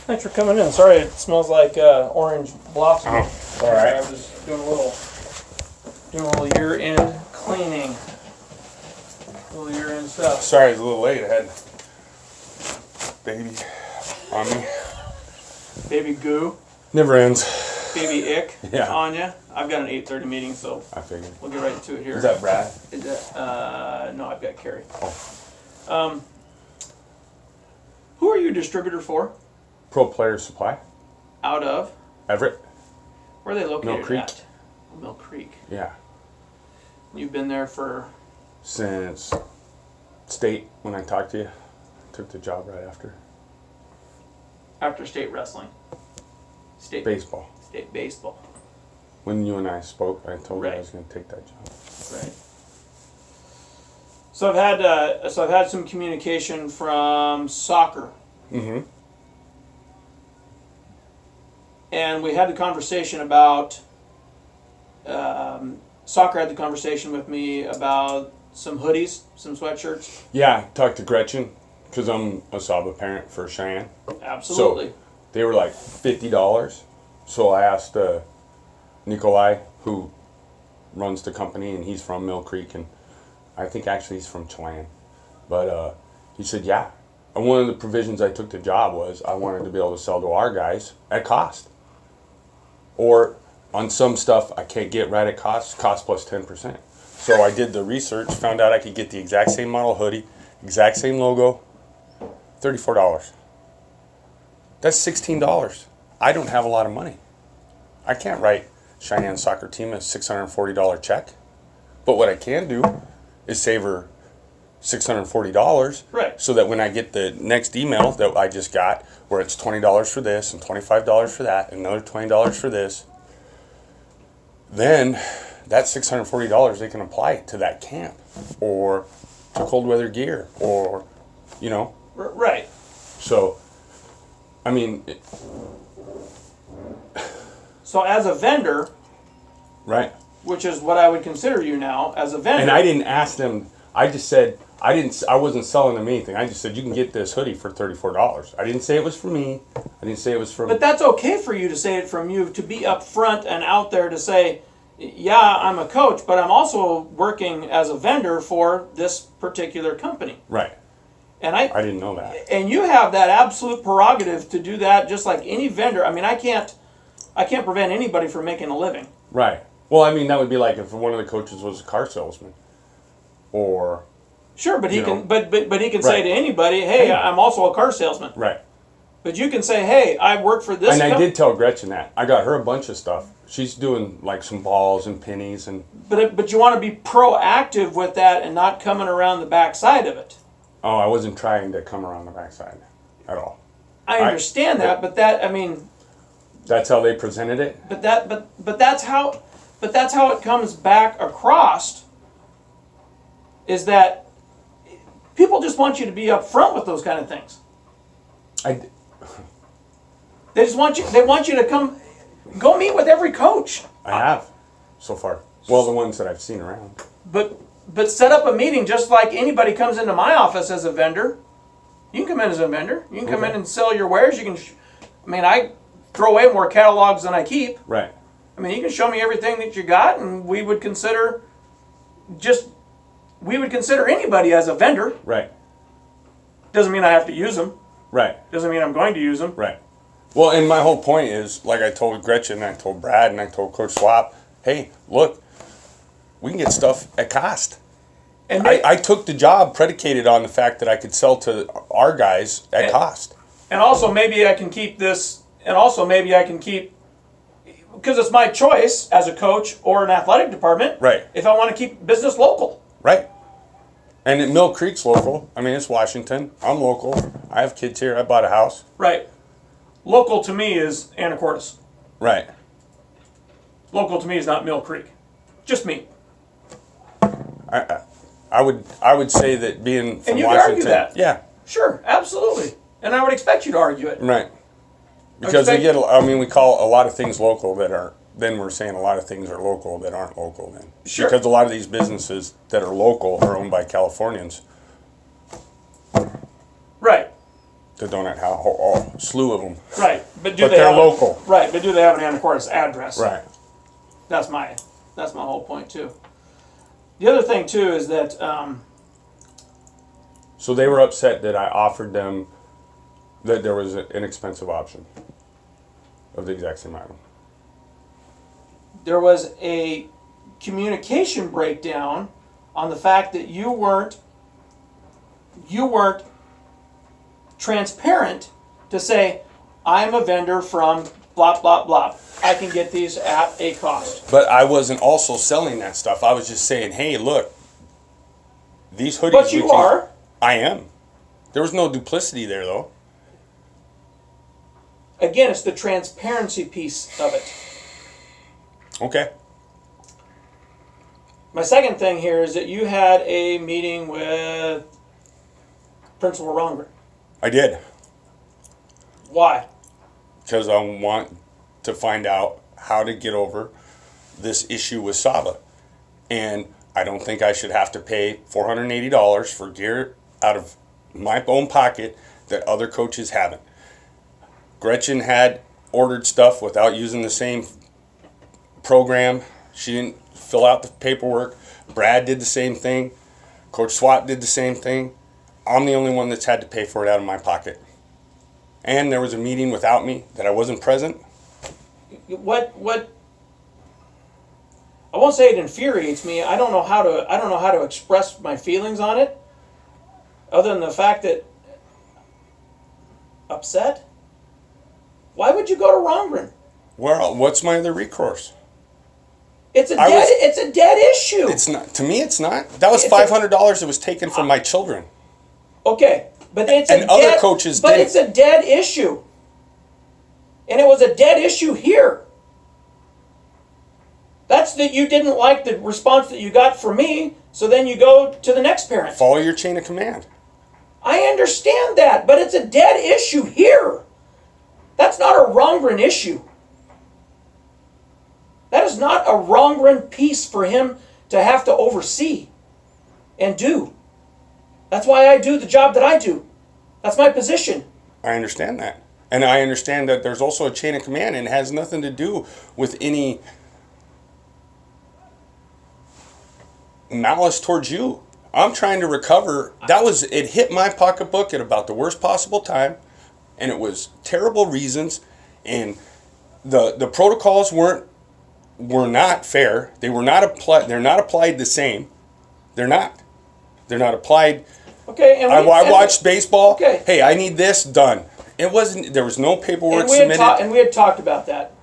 Thanks for coming in. Sorry, it smells like orange blossom. Oh, all right. I was doing a little year-end cleaning, a little year-end stuff. Sorry, it's a little late. I had baby on me. Baby goo, Never ends. baby ick Yeah. on you. I've got an 8:30 meeting, so I figured. we'll get right to it here. Is that Brad? Is that, no, I've got Carrie. Oh. Who are you a distributor for? Pro Player Supply. Out of? Everett. Where are they located Mill Creek. at? Mill Creek. Yeah. You've been there for? Since state, when I talked to you, took the job right after. After state wrestling. State Baseball. State baseball. When you and I spoke, I told you I Right. was going to take that job. Right. So I've had some communication from soccer, Mm-hmm. and we had the conversation about. Soccer had the conversation with me about some hoodies, some sweatshirts. Yeah, talked to Gretchen, because I'm a Saba parent for Cheyenne. Absolutely. They were like $50. So I asked Nikolai, who runs the company, and he's from Mill Creek, and I think actually he's from Chelan. But he said, yeah. And one of the provisions I took the job was I wanted to be able to sell to our guys at cost. Or on some stuff I can't get right at cost plus 10%. So I did the research, found out I could get the exact same model hoodie, exact same logo, $34. That's $16. I don't have a lot of money. I can't write Cheyenne soccer team a $640 check. But what I can do is save her $640. Right. So that when I get the next email that I just got, where it's $20 for this and $25 for that and another $20 for this, then that $640 they can apply to that camp or to cold weather gear or, you know. Right. So, I mean. So as a vendor, Right. which is what I would consider you now, as a vendor. And I didn't ask them. I just said I wasn't selling them anything. I just said you can get this hoodie for $34. I didn't say it was for me. I didn't say it was for. But that's okay for you to say it from you, to be upfront and out there to say, yeah, I'm a coach, but I'm also working as a vendor for this particular company. Right. And I didn't know that. And you have that absolute prerogative to do that, just like any vendor. I mean, I can't prevent anybody from making a living. Right. Well, I mean, that would be like if one of the coaches was a car salesman, or. Sure, but he can. But he can Right. say to anybody, "Hey, I'm also a car salesman." Right. But you can say, "Hey, I work for this." And I did tell Gretchen that. I got her a bunch of stuff. She's doing like some balls and pennies and. But you want to be proactive with that and not coming around the backside of it. Oh, I wasn't trying to come around the backside at all. I understand that, but that, I mean. That's how they presented it. But that's how it comes back across. Is that people just want you to be upfront with those kind of things. They just want you. They want you to go meet with every coach. I have, so far. Well, the ones that I've seen around. But set up a meeting just like anybody comes into my office as a vendor. You can come in as a vendor. You can come in and sell your wares. You can. I mean, I throw away more catalogs than I keep. Right. I mean, you can show me everything that you got, and we would consider anybody as a vendor. Right. Doesn't mean I have to use them. Right. Doesn't mean I'm going to use them. Right. Well, and my whole point is, like I told Gretchen, I told Brad, and I told Coach Swap, hey, look, we can get stuff at cost. And I took the job predicated on the fact that I could sell to our guys at cost. And also maybe I can keep this, because it's my choice as a coach or an athletic department. Right. If I want to keep business local. Right. And at Mill Creek's local. I mean, it's Washington. I'm local. I have kids here. I bought a house. Right. Local to me is Anacortes. Right. Local to me is not Mill Creek. Just me. I would say that being from you could Washington, argue that. yeah, Sure, absolutely. And I would expect you to argue it. right. Because we call a lot of things local that are. Then we're saying a lot of things are local that aren't local. Then Sure. because a lot of these businesses that are local are owned by Californians Right, that don't have a slew of them. right. But do But they they're have local. Right, but do they have an Anacortes address? Right. That's my whole point too. The other thing too is that So they were upset that I offered them that there was an inexpensive option of the exact same item. there was a communication breakdown on the fact that you weren't transparent to say, I'm a vendor from blah blah blah. I can get these at a cost. But I wasn't also selling that stuff. I was just saying, hey, look, these hoodies. But you are. I am. There was no duplicity there, though. Again, it's the transparency piece of it. Okay. My second thing here is that you had a meeting with Principal Rongren. I did. Why? Because I want to find out how to get over this issue with Saba. And I don't think I should have to pay $480 for gear out of my own pocket that other coaches haven't. Gretchen had ordered stuff without using the same program. She didn't fill out the paperwork. Brad did the same thing. Coach Swap did the same thing. I'm the only one that's had to pay for it out of my pocket. And there was a meeting without me that I wasn't present. What I won't say it infuriates me. I don't know how to express my feelings on it other than the fact that upset. Why would you go to Rongren? Well, what's my other recourse? It's a dead issue. It's not, to me it's not. That was It's a- $500 that was taken from my children. Okay, but it's And a other dead, coaches but didn't. it's a dead issue. And it was a dead issue here. That's that you didn't like the response that you got from me, so then you go to the next parent. Follow your chain of command. I understand that, but it's a dead issue here. That's not a Rongren issue. That is not a Rongren piece for him to have to oversee and do. That's why I do the job that I do. That's my position. I understand that. And I understand that there's also a chain of command and it has nothing to do with any malice towards you. I'm trying to recover. It hit my pocketbook at about the worst possible time, and it was terrible reasons, and the protocols were not fair. They were not applied. They're not applied the same. They're not applied. Okay, and I watched baseball. Okay. Hey, I need this done. It wasn't. There was no paperwork and we submitted. had talked about that.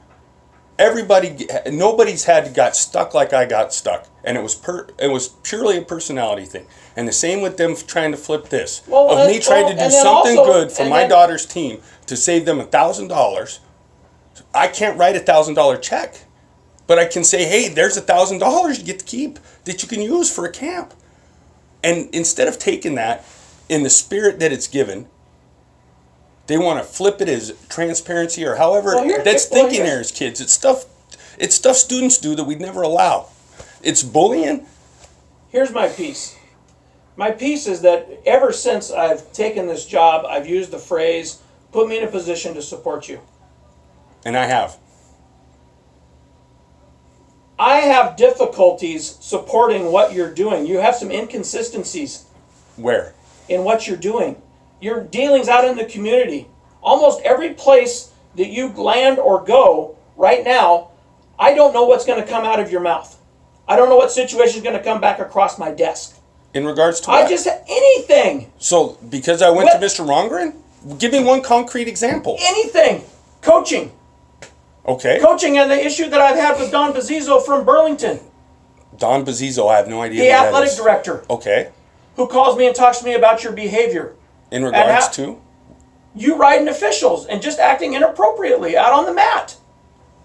Nobody's got stuck like I got stuck, and it was purely a personality thing. And the same with them trying to flip this me trying to do something good for my daughter's team to save them $1,000. I can't write $1,000 check, but I can say, hey, there's $1,000 you get to keep that you can use for a camp. And instead of taking that in the spirit that it's given, they want to flip it as transparency or however. That's thinking errors, kids. It's stuff students do that we'd never allow. It's bullying. Here's my piece. My piece is that ever since I've taken this job, I've used the phrase, put me in a position to support you. And I have. I have difficulties supporting what you're doing. You have some inconsistencies Where? in what you're doing. Your dealings out in the community. Almost every place that you land or go right now, I don't know what's going to come out of your mouth. I don't know what situation is going to come back across my desk. In regards to what? Anything. So, because I went to Mr. Rongren? Give me one concrete example. Anything. Coaching. Okay. Coaching and the issue that I've had with Don Bazzizo from Burlington. Don Bazzizo, I have no idea The who that athletic is. director. Okay. Who calls me and talks to me about your behavior. In regards to? You riding officials and just acting inappropriately out on the mat.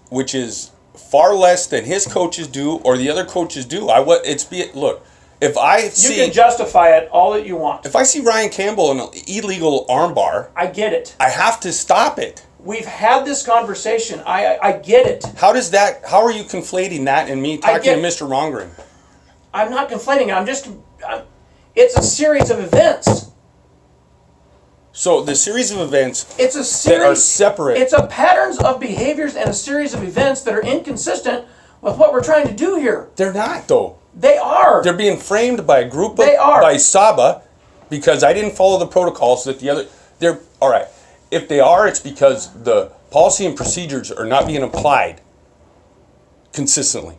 Which is far less than his coaches do or the other coaches do. Look, if I You see can justify it all that you want. if I see Ryan Campbell in an illegal armbar, I get it. I have to stop it. We've had this conversation. I get it. How are you conflating that and me talking to Mr. Rongren? I'm not conflating it. It's a series of events. So the series of events It's a series that are separate. It's a patterns of behaviors and a series of events that are inconsistent with what we're trying to do here. They're not though. They are. They're being framed by a group of They are. by Saba because I didn't follow the protocols that the other they're all right. If they are, it's because the policy and procedures are not being applied consistently.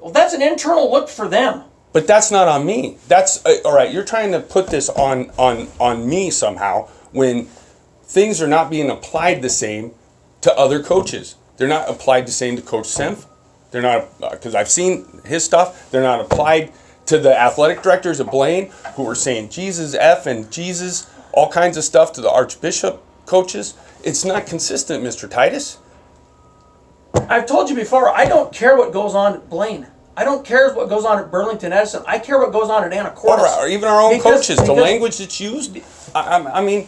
Well, that's an internal look for them. But that's not on me. That's all right. You're trying to put this on me somehow when things are not being applied the same to other coaches. They're not applied the same to Coach Senf. They're not because I've seen his stuff. They're not applied to the athletic directors of Blaine who were saying Jesus F and Jesus, all kinds of stuff to the Archbishop coaches. It's not consistent, Mr. Titus. I've told you before, I don't care what goes on at Blaine. I don't care what goes on at Burlington Edison. I care what goes on at Anacortes. Or even our own coaches, the because- language that's used. I mean,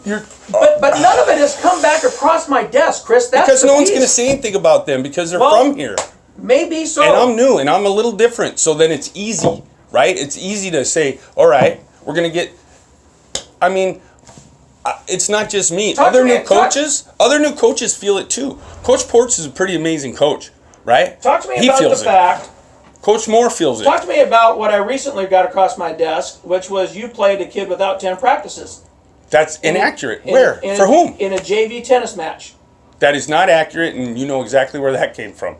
you're. But none of it has come back across my desk, Chris. That's Because the no one's piece. going to say anything about them because they're Well, from here. Maybe so. And I'm new and I'm a little different. So then it's easy, right? It's easy to say, all right, we're going to get. I mean, it's not just me. Talk to Other me- other new coaches feel it too. Coach Ports is a pretty amazing coach, right? Talk to me He about the feels it. fact. Coach Moore feels it. Talk to me about what I recently got across my desk, which was you played a kid without 10 practices. That's inaccurate. In- Where? in- For whom? In a JV tennis match. That is not accurate, and you know exactly where that came from.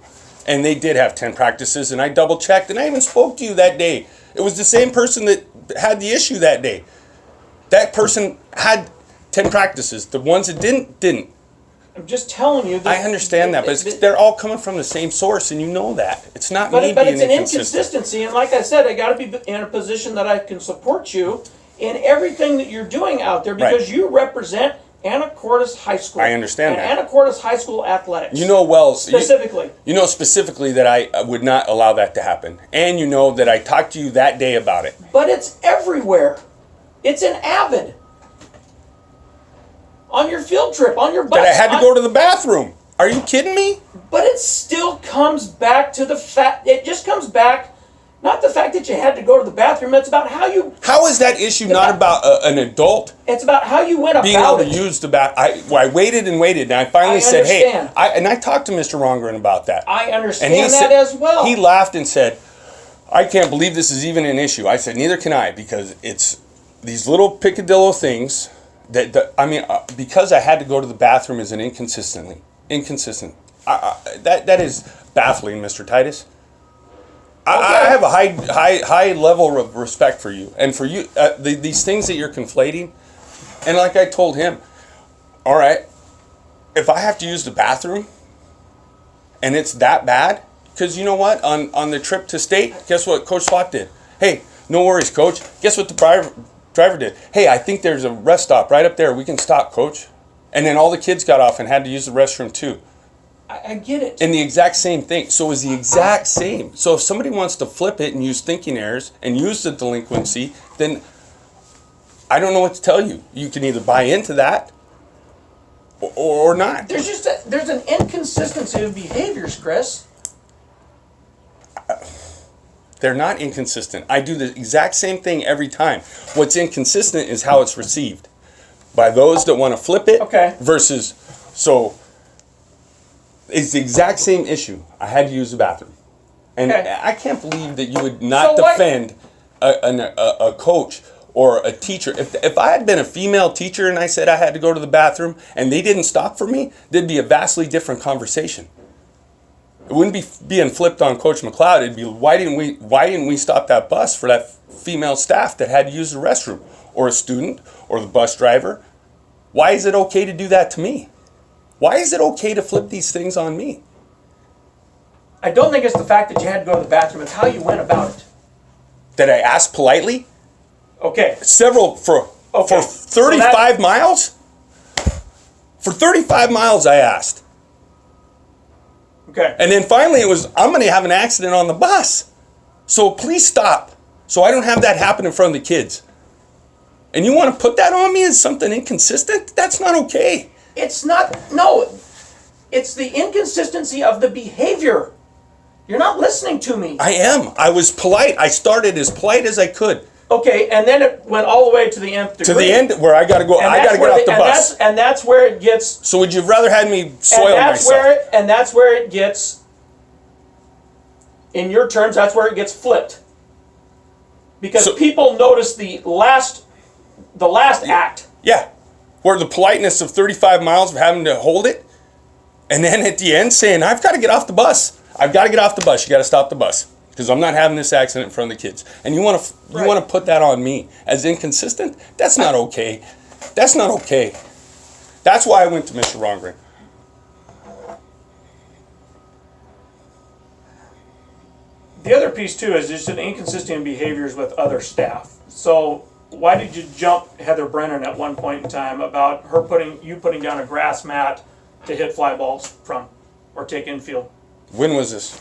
And they did have 10 practices, and I double checked, and I even spoke to you that day. It was the same person that had the issue that day. That person had 10 practices. The ones that didn't. I'm just telling you. I understand that, but they're all coming from the same source, and you know that. It's not me But being it's an inconsistent. inconsistency, and like I said, I got to be in a position that I can support you in everything that you're doing out there because Right. you represent Anacortes High School. I understand and that. Anacortes High School athletics. You know well. Specifically. You know specifically that I would not allow that to happen. And you know that I talked to you that day about it. But it's everywhere. It's in Avid. On your field trip, on your bus. That I had to go to the bathroom. Are you kidding me? But it still comes back to the fact, it just comes back, not the fact that you had to go to the bathroom, it's about how you, How is that issue not about an adult it's about how you went being able about to it. use the I waited and waited, and I finally I said, "Hey," understand. I talked to Mr. Rongren about that. I and understand he that said, as well. He laughed and said, "I can't believe this is even an issue." I said, "Neither can I, because it's these little picadillo things that I mean, because I had to go to the bathroom is an inconsistent. That is baffling, Mr. Titus." I have a high level of respect for you, and for you, these things that you're conflating, and like I told him, all right, if I have to use the bathroom, and it's that bad, because you know what, on the trip to state, guess what Coach Swat did? Hey, no worries, Coach. Guess what the driver did? Hey, I think there's a rest stop right up there. We can stop, Coach. And then all the kids got off and had to use the restroom too. I get it. And the exact same thing. So it's the exact same. So if somebody wants to flip it and use thinking errors and use the delinquency, then I don't know what to tell you. You can either buy into that or not. There's an inconsistency of behaviors, Chris. They're not inconsistent. I do the exact same thing every time. What's inconsistent is how it's received by those that want to flip it versus so. It's the exact same issue. I had to use the bathroom. And I can't believe that you would not defend a coach or a teacher. If I had been a female teacher and I said I had to go to the bathroom and they didn't stop for me, there'd be a vastly different conversation. It wouldn't be being flipped on Coach McLeod. It'd be why didn't we stop that bus for that female staff that had to use the restroom, or a student, or the bus driver? Why is it okay to do that to me? Why is it okay to flip these things on me? I don't think it's the fact that you had to go to the bathroom. It's how you went about it. That I asked politely? Okay. For 35 miles? For 35 miles I asked. Okay. And then finally it was, I'm going to have an accident on the bus. So please stop. So I don't have that happen in front of the kids. And you want to put that on me as something inconsistent? That's not okay. It's not, no. It's the inconsistency of the behavior. You're not listening to me. I am. I was polite. I started as polite as I could. Okay, and then it went all the way to the nth degree. To the end where I got to go. And I got to get off the bus. And that's where it gets. So would you rather had me soil myself? And that's where it gets. In your terms, that's where it gets flipped. Because people notice the last act. Yeah. Where the politeness of 35 miles of having to hold it, and then at the end saying, I've got to get off the bus. I've got to get off the bus. You got to stop the bus. Because I'm not having this accident in front of the kids. And you want to put that on me as inconsistent? That's not okay. That's not okay. That's why I went to Mr. Rongren. The other piece too is just an inconsistent behaviors with other staff. So why did you jump Heather Brennan at one point in time about her putting down a grass mat to hit fly balls from or take infield? When was this?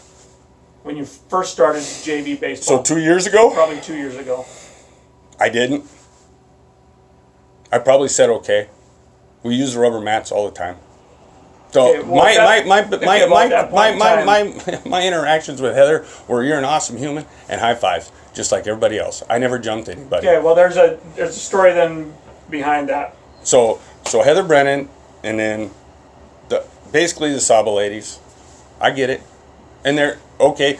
When you first started JV baseball. So 2 years ago? Probably 2 years ago. I didn't. I probably said okay. We use rubber mats all the time. So Okay, well, my interactions with Heather were you're an awesome human and high fives, just like everybody else. I never jumped anybody. Okay, well there's a story then behind that. So Heather Brennan and then basically the Saba ladies. I get it. And they're okay.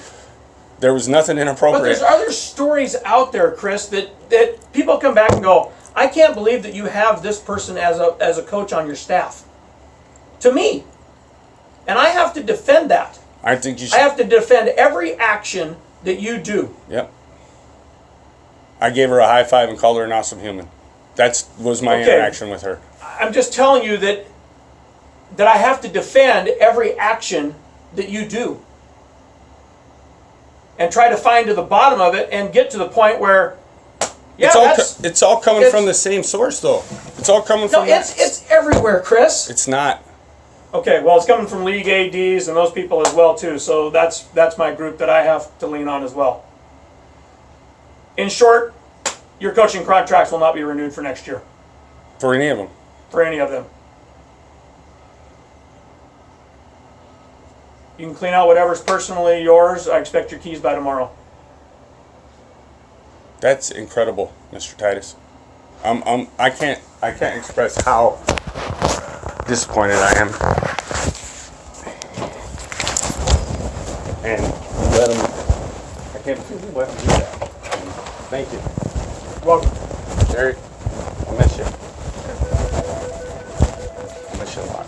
There was nothing inappropriate. But there's other stories out there, Chris, that people come back and go, I can't believe that you have this person as a coach on your staff. To me. And I have to defend that. I think you should. I have to defend every action that you do. Yep. I gave her a high five and called her an awesome human. That was my interaction with her. I'm just telling you that I have to defend every action that you do. And try to find to the bottom of it and get to the point where, it's all coming from the same source, though. It's all coming from. No, it's everywhere, Chris. It's not. Okay, well, it's coming from league ADs and those people as well too. So that's my group that I have to lean on as well. In short, your coaching contracts will not be renewed for next year. For any of them. For any of them. You can clean out whatever's personally yours. I expect your keys by tomorrow. That's incredible, Mr. Titus. I can't express how disappointed I am. And I can't believe you let him do that. Thank you. Welcome. Jerry, I miss you. I miss you a lot.